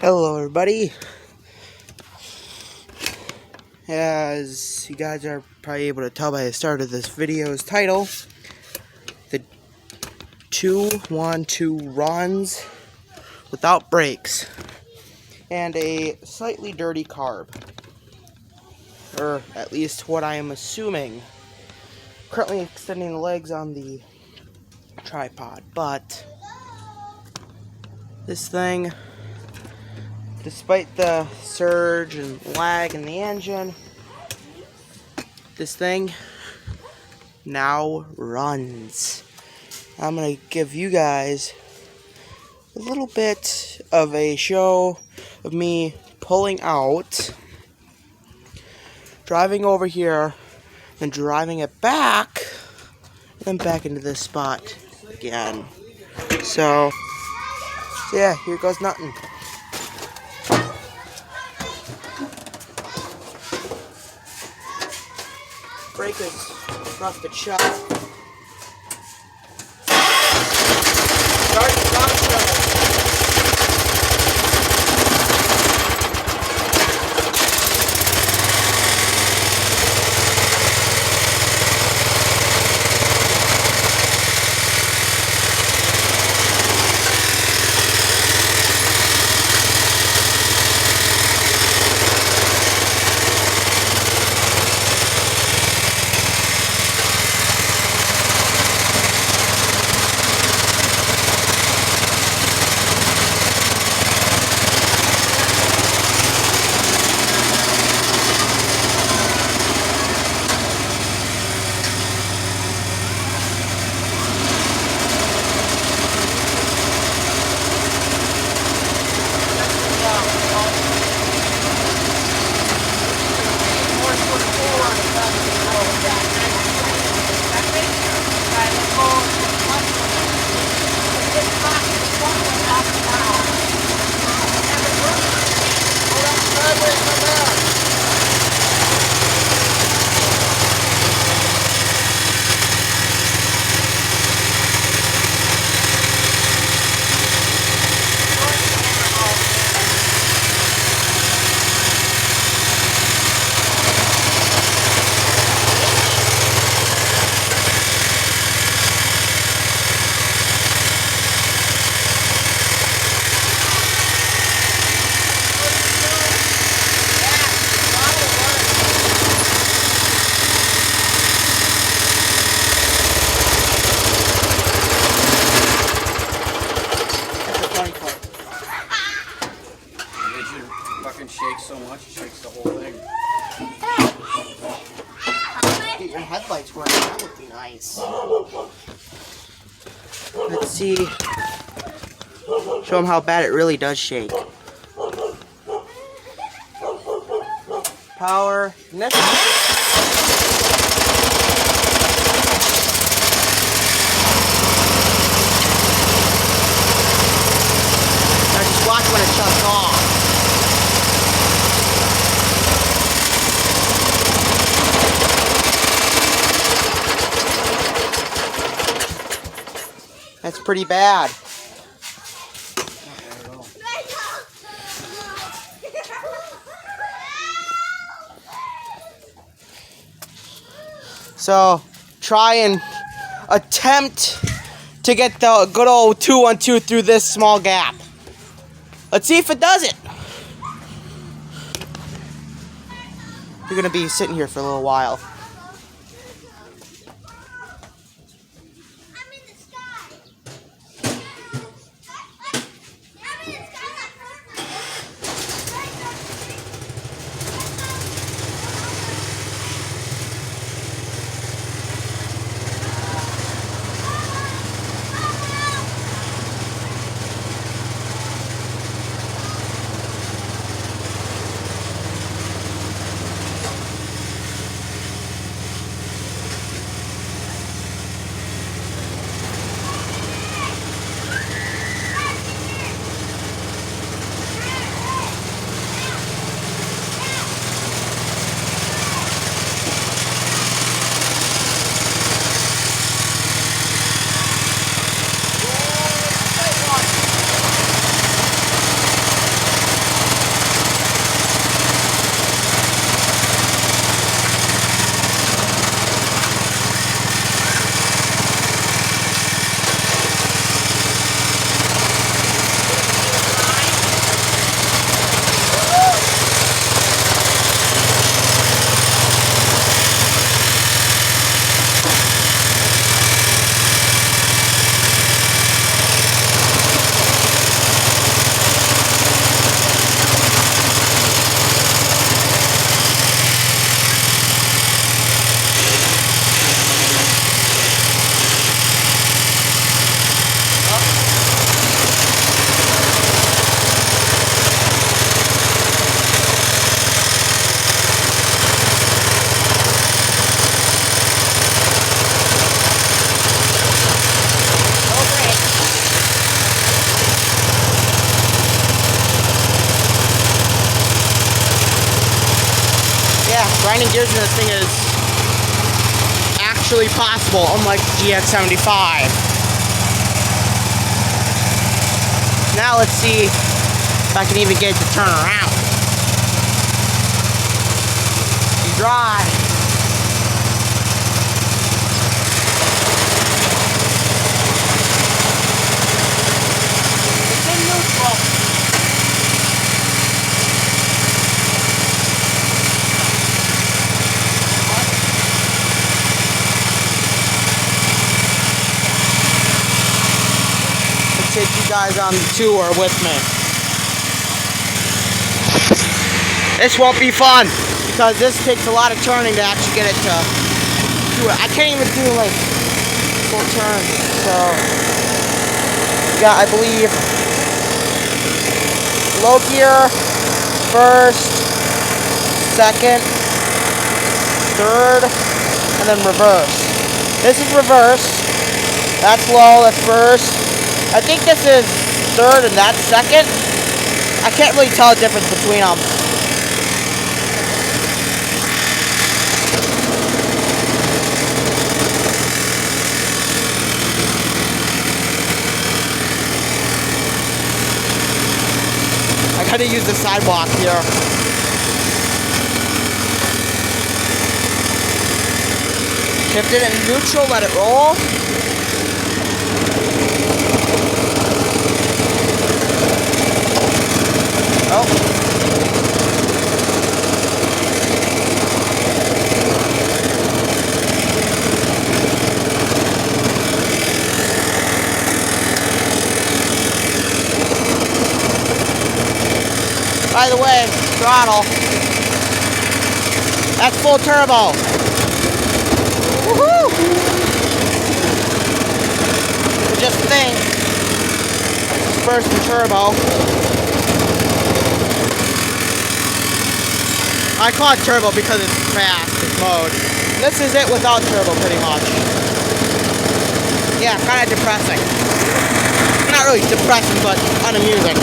Hello everybody. As you guys are probably able to tell by the start of this video's title, the 2-1-2 runs without brakes and a slightly dirty carb, or at least what I am assuming. Currently extending the legs on the tripod, but this thing, despite the surge and lag in the engine, this thing now runs. I'm going to give you guys a little bit of a show of me pulling out, driving over here, and driving it back, and then back into this spot again. So yeah, here goes nothing. Brake is rough but shut. Start the box. Shakes so much, it shakes the whole thing. Get your headlights working, that would be nice. Let's see. Show them how bad it really does shake. Power, ignition. Now just watch when it shuts off. That's pretty bad. So, try and attempt to get the good old 2-1-2 through this small gap. Let's see if it does it. You're going to be sitting here for a little while. gears in this thing is actually possible, unlike the GX75. Now let's see if I can even get it to turn around. Drive. It's in neutral. Let's take you guys on the tour with me. This won't be fun, because this takes a lot of turning to actually get it to do it. I can't even do like full turn. So got, I believe, low gear, first, second, third, and then reverse. This is reverse. That's low, that's first. I think this is third and that's second. I can't really tell the difference between them. I gotta use the sidewalk here. Shift it in neutral, let it roll. Oh. By the way, throttle. That's full turbo. Woohoo! Just think, first in turbo. I call it turbo because it's fast, it's mode. This is it without turbo, pretty much. Yeah, kind of depressing. Not really depressing, but unamusing.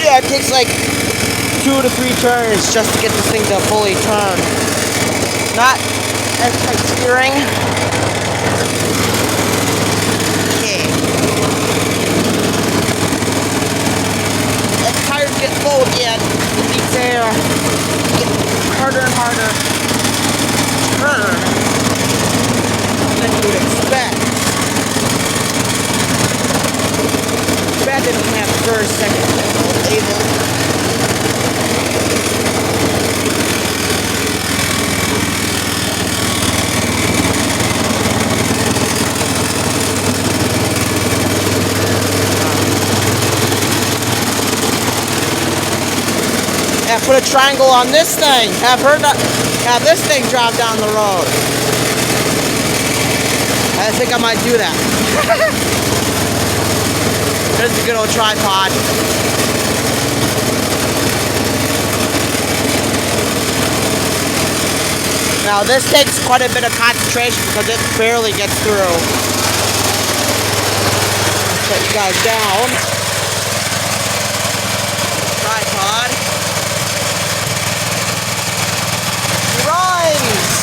Yeah, it takes like 2 to 3 turns just to get this thing to fully turn. Not as tight steering. Okay. As tires get full again, it needs air. Get harder and harder. Turn. Than you would expect. Too bad they don't have first, second, label. Yeah, put a triangle on this thing. Have this thing drive down the road. I think I might do that. There's a good old tripod. Now this takes quite a bit of concentration because it barely gets through. Set you guys down. Tripod. Runs!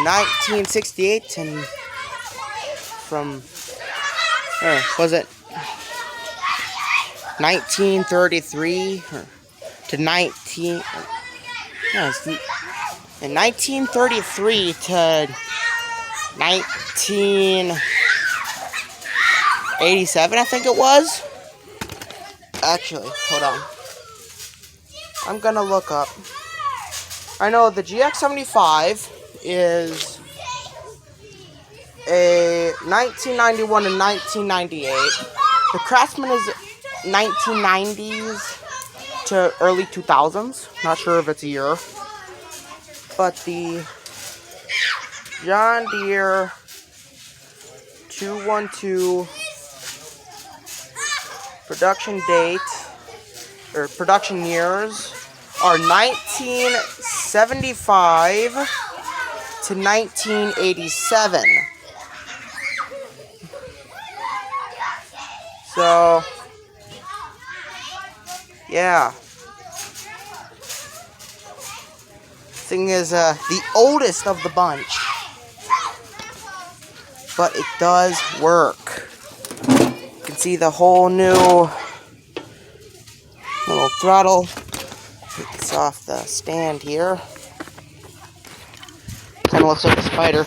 1968 and was it 1933 to 1933 to 1987, I think it was. Actually, hold on. I'm gonna look up. I know the GX75 is a 1991 and 1998. The Craftsman is 1990s to early 2000s. Not sure if it's a year. But the John Deere 212 production date or production years are 1975 to 1987. So, yeah. Thing is the oldest of the bunch. But it does work. You can see the whole new little throttle. Take this off the stand here. Kind of looks like a spider.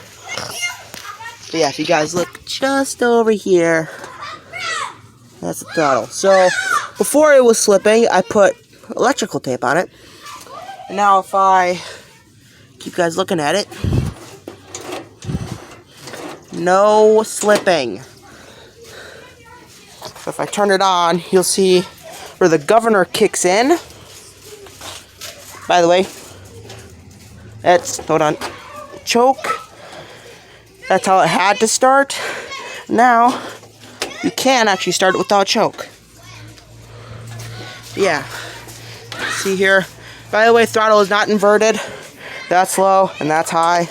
But yeah, if you guys look just over here, that's the throttle. So, before it was slipping, I put electrical tape on it. And now if I keep you guys looking at it, no slipping. So if I turn it on, you'll see where the governor kicks in. By the way, hold on, choke. That's how it had to start. Now, you can actually start it without choke. Yeah. See here? By the way, throttle is not inverted. That's low and that's high.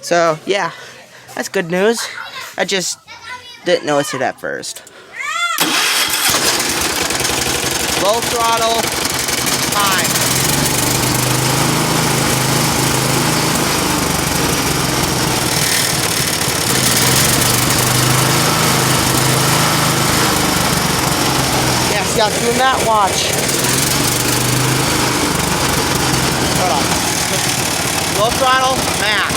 So, yeah. That's good news. I just didn't notice it at first. Low throttle, high. Yeah, doing that, watch. Hold on. Low throttle, max.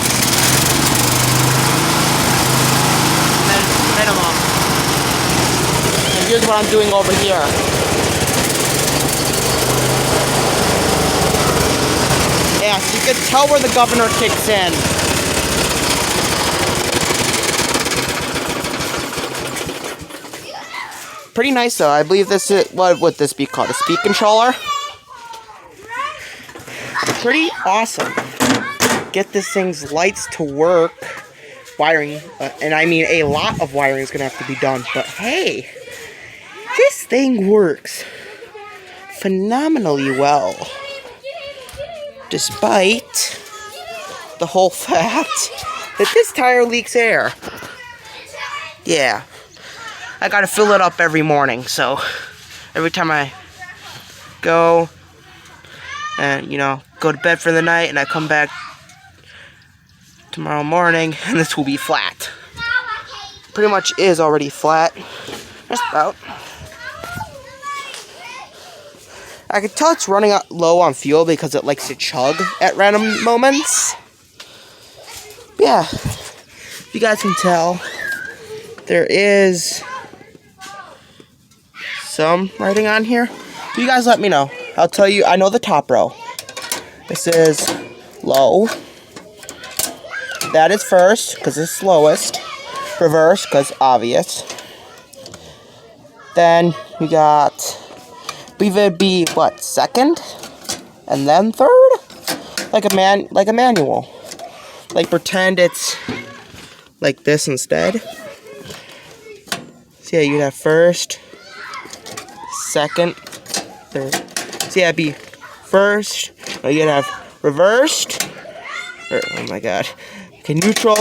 And then minimum. And here's what I'm doing over here. Yeah, so you can tell where the governor kicks in. Pretty nice though. I believe this is, what would this be called? A speed controller? Pretty awesome. Get this thing's lights to work. Wiring, and I mean a lot of wiring is going to have to be done. But hey, this thing works phenomenally well. Despite the whole fact that this tire leaks air. Yeah. I gotta fill it up every morning, so every time I go and, go to bed for the night and I come back tomorrow morning, and this will be flat. Pretty much is already flat. Just about. I can tell it's running out low on fuel because it likes to chug at random moments. Yeah, if you guys can tell, there is some writing on here. You guys let me know. I'll tell you, I know the top row. This is low. That is first, because it's slowest. Reverse, because obvious. Then you got, I believe it'd be, what, second? And then third? Like a manual. Like pretend it's like this instead. So yeah, you'd have first, second, third. So yeah, it'd be first, or you'd have reversed, oh my god, okay, neutral,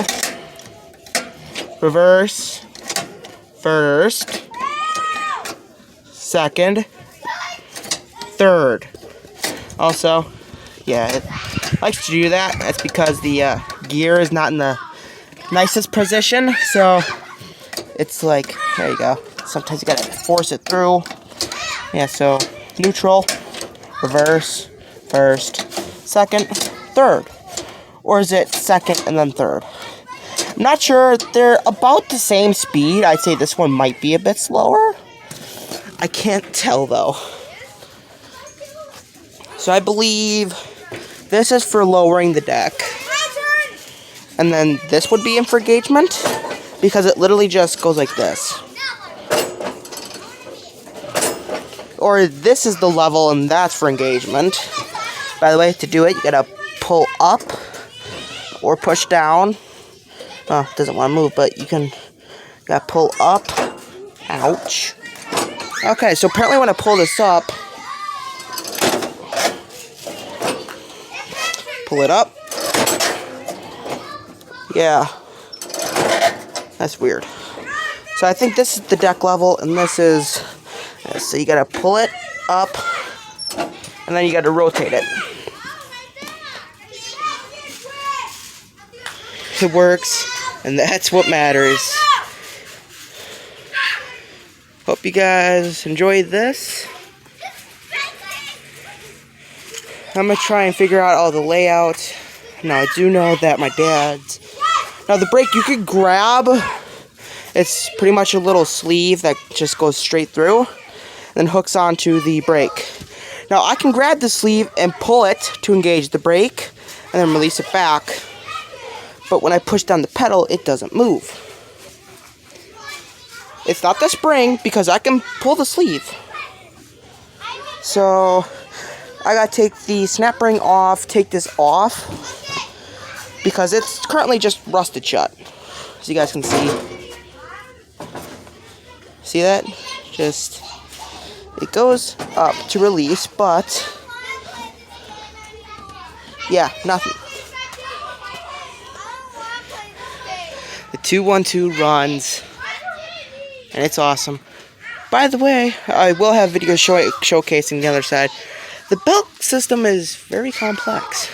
reverse, first, second, third. Also, yeah, it likes to do that. That's because the gear is not in the nicest position, so it's like, there you go. Sometimes you gotta force it through. Yeah, so neutral, reverse, first, second, third. Or is it second and then third? I'm not sure. They're about the same speed. I'd say this one might be a bit slower. I can't tell though. So I believe this is for lowering the deck. And then this would be in for engagement, because it literally just goes like this. Or this is the level and that's for engagement. By the way, to do it, you gotta pull up or push down. Oh, it doesn't want to move, but you gotta pull up. Ouch. Okay, so apparently when I pull this up, pull it up. Yeah. That's weird. So I think this is the deck level, and this is... So you gotta pull it up, and then you gotta rotate it. It works, and that's what matters. Hope you guys enjoyed this. I'm gonna try and figure out all the layout. Now I do know that my dad's... Now the brake you could grab, it's pretty much a little sleeve that just goes straight through, and then hooks onto the brake. Now I can grab the sleeve and pull it to engage the brake, and then release it back. But when I push down the pedal, it doesn't move. It's not the spring, because I can pull the sleeve. So I gotta take the snap ring off, take this off, because it's currently just rusted shut. So you guys can see. See that? Just, it goes up to release, but yeah, nothing. The 212 runs, and it's awesome. By the way, I will have videos showcasing the other side. The belt system is very complex.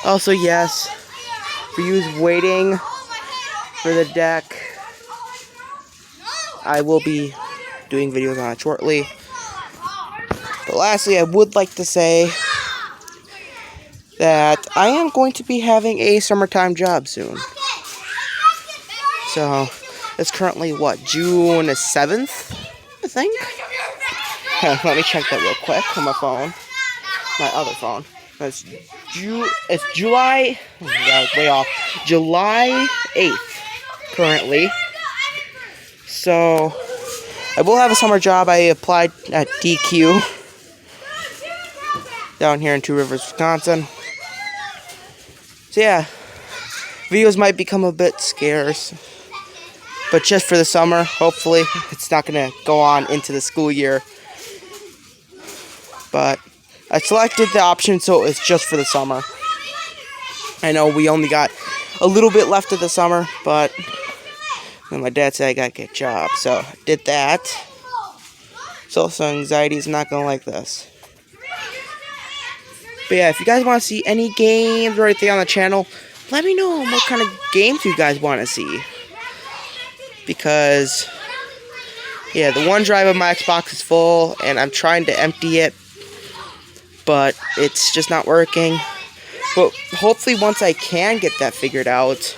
Also, yes, for you waiting for the deck, I will be doing videos on it shortly. But lastly, I would like to say that I am going to be having a summertime job soon. So, it's currently, what, June 7th, I think? Let me check that real quick on my phone. My other phone. It's July, oh my God, way off. July 8th, currently. So, I will have a summer job. I applied at DQ down here in Two Rivers, Wisconsin. So yeah, videos might become a bit scarce, but just for the summer, hopefully. It's not going to go on into the school year. But I selected the option so it's just for the summer. I know we only got a little bit left of the summer, but then my dad said I got to get a job, so I did that. Social anxiety is not going to like this. But yeah, if you guys want to see any games or anything on the channel, let me know what kind of games you guys want to see. Because, yeah, the OneDrive of my Xbox is full, and I'm trying to empty it, but it's just not working. But hopefully once I can get that figured out,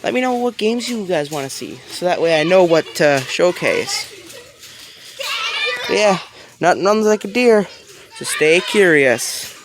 let me know what games you guys want to see, so that way I know what to showcase. But yeah, nothing runs like a deer, so stay curious.